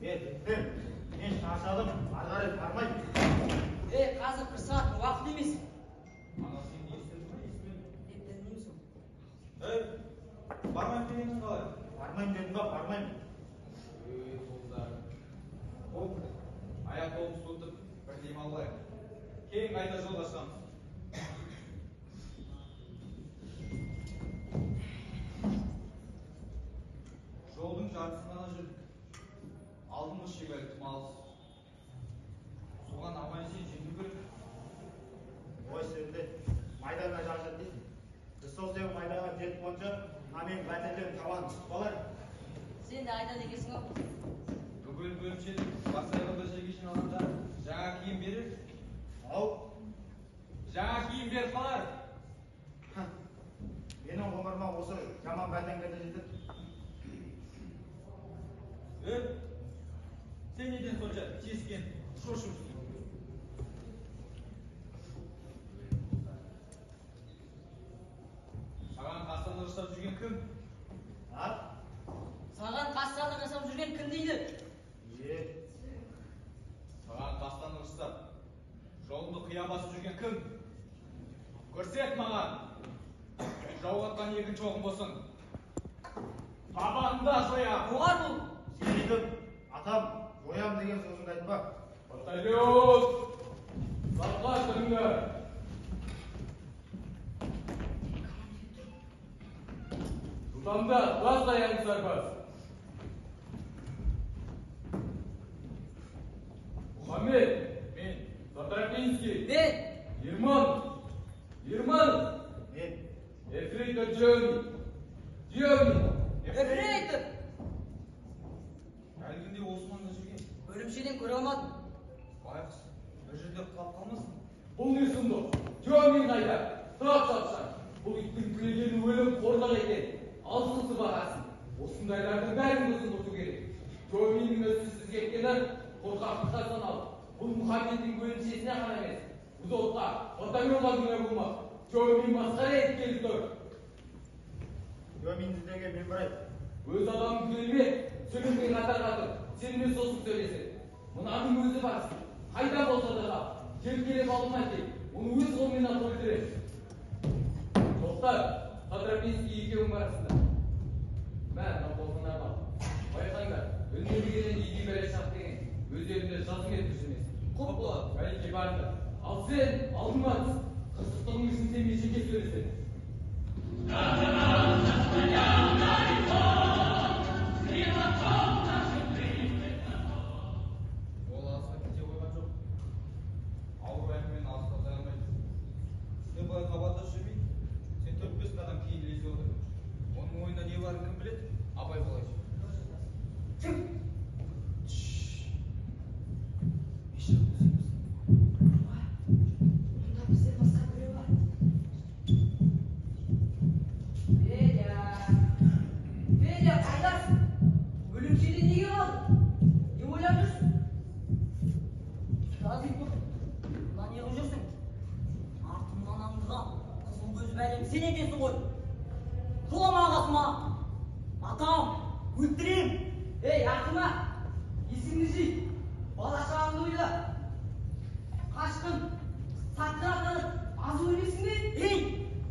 Men şaşadım. Ары бармаймын. Қазір бір сағаттың уақыты емес. Ана сен не істедің ба? Естімедім. Еттірмеймісің? Бармаймын дегенсің қалай? Бармаймын дедім ба? Бармаймын. Қолдар. Аяқ қолымыз суытып, бір демал алайық. Кейін қайта жолдасамыз. Жолдың жартысын ғана жүрдік. Алдымыз шегелі тымалыз. Соған аман сен жету керек. Ой сенде майдана жаржат дейсің. Біз сол сен майдаға жетіп бойынша мен пәтерлерін табан түсіп қалар. Сен де айта дегенсің ау. Бүгін бөлімшенің бас аяғында жегешін алғанда жаңа киім берер. Ау? Жаңа киім беріп қалар. Менің ғұмырыма осы жаман бәтеңдерді жетіп. Сен неден сонша тескен, шошымсың? Саған қастандық жасап жүрген кім? Саған қастандық жасап жүрген кім дейді? Саған қастандық жасап жолыңды қия басып жүрген кім? Көрсет маған. Жау атқан екінші оғын болсын. Табанында жоям. Оғар бұл. Сенейдім, атам, жоям деген сөзіңді айтпа. Батальон! Сатқа тұрыңдар! Жылдамда бас аяғын сарбаз. Мұхаммед! Мен. Затрапинский! Мен. Ерманов! Мен. Ефрейтор Джоми! Ефрейтор! Әлгінде Османда жүрген. Бөлімшеден көре алмадым. Байқұс, бір жерде қалып қалмасын. Бұл не сұмдық? Джоми қайда? Тұрап шапшаң! Бұл иттің тілегені өлім қорлық екен. Алсын сыбағасын. Осындайлардың бәрін ұзындырту керек. Джоми'нің өссіз кеткені қорқақтыққа саналып. Бұл Мұхаммедтің бөлімшесіне ғана емес. Бұзотқа, батальонға күнә болмақ. Джоми масқара еткелі тұр. Джоми'ні іздеген мен барайын. Өз адамын төлеме, сөйлемей қатар-қатар. Сенімен сосып сөйлесін. Мынаның өзі барсың. Қайда болса да желкелеп алынмай кел. Оны өз қолмен ақ өлтіреді. Тоқтар, Затрапинский екеуің барасыңдар. Мә, мына қолғына бақ. Байқаңдар, өлмелігенен еге бәрі шақ деген өздерінде жазым етіп жүрмесін. Құп болады. Бәлеке барыңдар. Ал сен, алдыңа түс. Қырсықтығың үшін сен мен жеке сөйлесін. Ол алысқа кете қойған жоқ. Ауыр әкіммен алысқа алмайды. Сен былай қабаттас жүрмей, сен 4-5 қадам кейін ілесе отыр. Оның ойында не барын кім біледі? Абай болайшы. Мұнда бізден басқа біреу бар. Федя, қайдасың? Бөлімшеде неге қалдың? Не ойлап жүрсің? Жазып тұр. Мына не қылып жүрсің? Артымнан аңдыған қызыл көз бәлем сен екенсің ғой. Жолама ағасыма. Атам, өлтірем. Ақыма, есіңді жи. Бала-шағаңды ойла. Қашқын, сатқын атанып, аз өлмесің бе?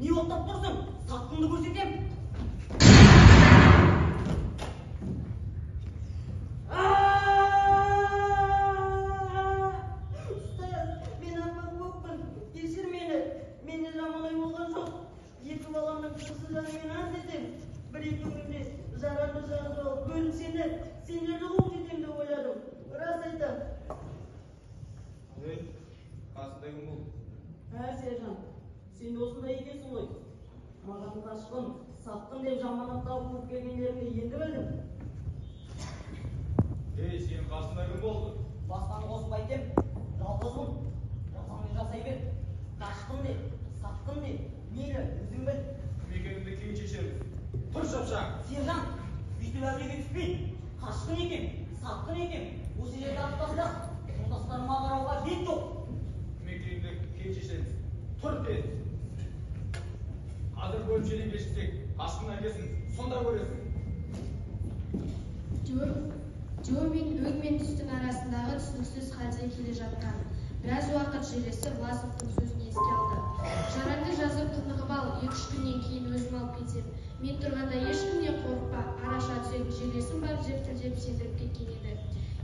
Не оттап тұрсың? Сатқынды көрсетем. Ұстаз, мен арман көкпін. Кешір мені. Менде жаман ой болған жоқ. Екі баламның қызы мен аз етем. Бір-екі күнде жарамды жазып алып бөлімшені сендерді қуып жетем деп ойладым. Рас айтам. Қасында кім бұл? Сержан, сен де осындай екенсің ғой. Маған қашқын, сатқын деп жаманаттап қуып келгендеріңді енді білдім. Сенің қасында кім болды? Басқаны қосып айтем, жалғызмын. Жазаңды жасай бер. Қашқын де, сатқын де, мейлі, өзің біл. Кім екеніңді кейін шешеміз. Тұр шапшаң. Сержан, бүйтіп әуреге түспей. Қашқын екен, сатқын екен. Осы жерді аттасда, жолдастарыма қарауға бет жоқ. Кім екеніңді кейін шешеміз. Тұр тез. Қазір бөлімшеден кешіксек, қашқын әкесін сонда көресің. Джо мен түсініксіз халде келе жатқан. Біраз уақыт желесі Власовтың сөзін еске алды. Жараңды жазып тынығып ал, 2-3 күннен кейін өзім алып кетем. Мен тұрғанда ешкімнен қорықпа, араша түсетін желесім бар деп тілдеп сендіріп кеткен еді.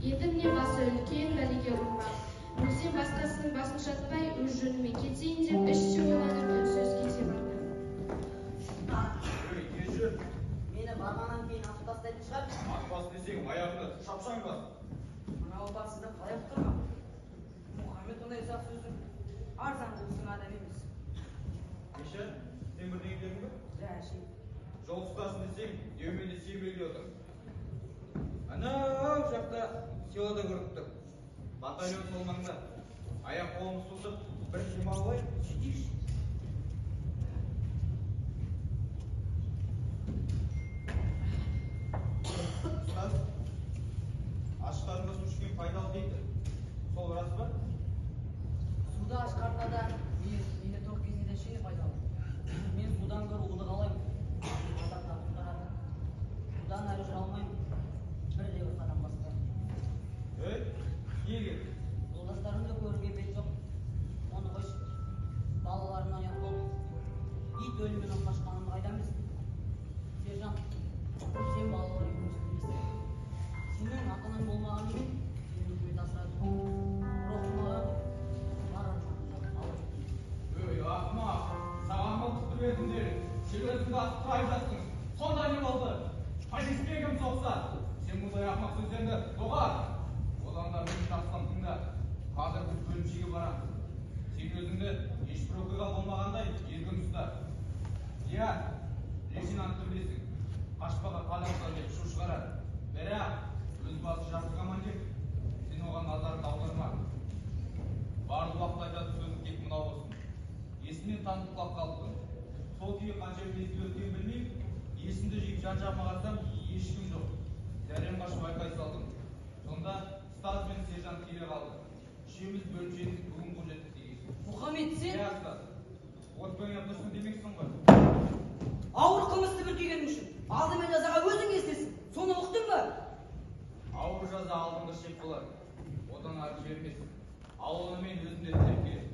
Енді міне басы үлкен бәлеге ұрынбақ. Өзен басқасының басын шатпай, өз жөніме кетейін деп іште ойланып үнсіз кете барды. Мені барғаннан кейін атып тастайтын шығар. Атпас десең, аяғыңды шапшаң бас. Мына опасызды қалай құтырмақ? Мұхаммед ондай ұсақ сөзді арзан болсын адам емес. Миша, сен бірдеңе дедің бе? Жәші. Жол ұстасын десең, деуменде себелге отыр. Анау жақта селода көріп тұр. Батальон сол маңда. Аяқ қолымыз созып, бір демал алайық. Сөйтейікші. Ұстаз, аш қарынға су ішкен пайдалы дейді. Сол рас па? Суда аш қарнына да мені тоқ кезінде шені пайдалы. Мен судан гөрі уды қалаймын. Адам тапқыр қарады. Судан әрі жүре алмаймын. Бірде бір қадам баспаймын. Неге? Жолдастарымды көруге бет жоқ. Оны қойшы. Балаларымнан ұят болып. Ит өлімнен қашқанымды қайдан білсін? Сержант, сен балалар үйінің үстіндесің. Сенің ата-анаң болмаған екен, сені үкімет асырады. Рухыма барар. Ақымақ, саған мылтық түрмедіңдер. Шеберіңді атып қайып жаттың. Сонда не болды? Фашистке кім соқса? Сен мұндай ақымақ сөздерді доғар. Одан да мен жақсылам тыңда. Қазір біз бөлімшеге барамыз. Сен өзіңді ешбір оқиға болмағандай еркін ұста. Иә, лейтенантты білесің. Қашпаға қадамға деп шу шығарады. Бірақ өз басы жақсы командир. Сен оған назарыңды аударма. Барлық уақыт айтатын сөзің тек мынау болсын. Есімнен танып құлап қалыппын. Сол күйі қанша мезгіл өткенін білмеймін. Есімді жиып жан-жағыма қарасам, ешкім жоқ. Зәрем қашып айқай салдым. Сонда ұстаз бен сержант келе қалды. Үшеуміз бөлімшенің бүгін қожетті тегейсің. Мұхаммед, сен? Иә, ұстаз. От көңеп тұрсын демексің ғой. Ауыр қылмысты бүркегенің үшін. Алдымен жазаға өзің естесің. Соны ұқтың ба? Ауыр жаза алдыңғы шек болар. Одан ары жібермес. Ал оны мен өзім де тілеп керек.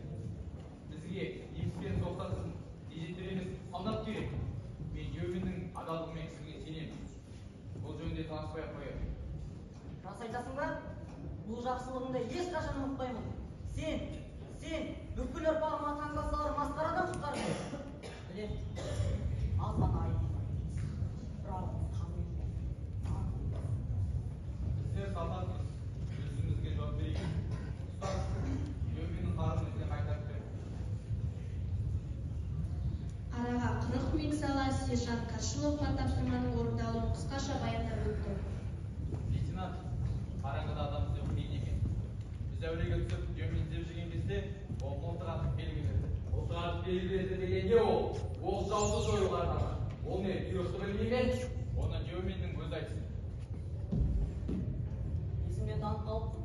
Бізге епіспен соқтасын, дежеттер емес, солдат керек. Мен Деуменнің адалдығымен кісіге сенемін. Бұл жөнінде таныспай-ақ қояйын. Рас айтасың ба? Бұл жақсылығыңды ешқашан ұмытпаймын. Сен бүкіл ұрпағыма таңба салар масқарадан құтқардың. Білем, аз ғана айдың. Бірақ Сіздер солдатсыз, өзіңізге жауап берейін. Ұстаз, Деуменнің қарын бізге қайтарып бер. Араға 40 минут сала сержант Каршыловқа тапсырманың орындалуын қысқаша баяндап өтті. Лейтенант, қараңғыда адам іздеу қиын екен. Біз әулиеге түсіп, Деумен іздеп жүрген кезде, ол қолтық атып белгі берді. Қолтық атып белгі берді деген не ол? Ол жауды жоюға арналған. Ол не, бұйрықты білмеген? Оны Деуменнің өзі айтсын. есімнен танып қалыппын.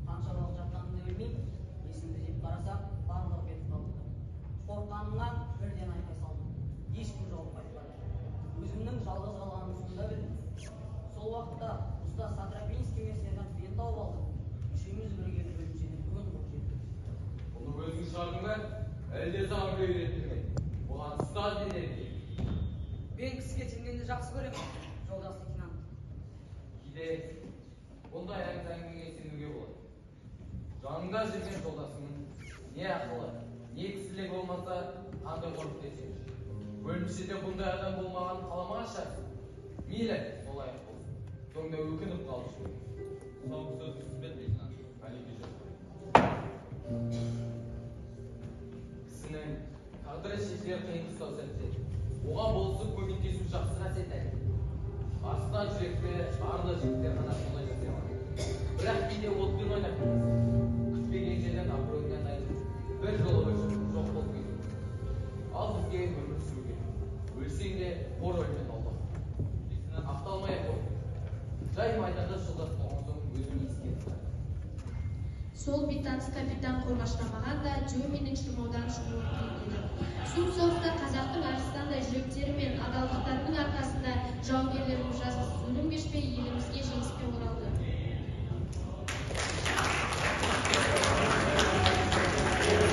Қанша уақыт жатқанымды білмеймін. Есімді жеп қарасам, барлығы кетіп қалыпты. Қорыққанымнан бірден айқай салдым. Ешкім жауап қайтпады. Өзімнің жалғыз қалғанымды сонда білдім. Сол уақытта ұстаз Сатрапинский мен сержант бен тауып алды. Үшеуміз бірге бөлімшеде бүгін болып жеттік. Бұны өзің шығардың ба? Әлде саған біреу үйретті ме? Оған ұстаз дедер. Мен кісіге сенгенді жақсы көремін, жолдас лейтенант. Кейде бұндай әңгімеге сенуге болады. Жаныңда жүрген жолдасының не ақылы, не кісілік болмаса қандай қорып десең. Бөлімшеде бұндай адам болмағанын қаламаған шығарсың. Мейлі, солай болсын. Сонда өкініп қалды. Соңғы сөзді сіз бен лейтенант. Әлеге жоқ. Кісінің тағдыры шешілер қиын ұстау сәтте. Оған болысып көмектесу жақсы қасиет әрине. Арыстан жүректі арлы жігіттер ғана солай жасай алады. Бірақ кейде отпен ойнап кетесің. Күтпеген жерден абыройыңнан айырылып, бір жолы өшіп жоқ болып кетесің. Ал бізге өмір сүруге. Өлсең де қор өлмен алды. Ақталмай-ақ ой. Жай майданда жолдас болған соң өзін ескерді. Сол бейтаныс капитан қорғаштамаған да Деуменнің шырмаудан шығуы қиын еді. Сұм соғыста қазақтың арыстандай жүректері мен адалдықтарының арқасында жауынгерлеріміз жазықсыз өлім кешпей елімізге жеңіспен оралды.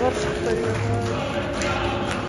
Бар шықпай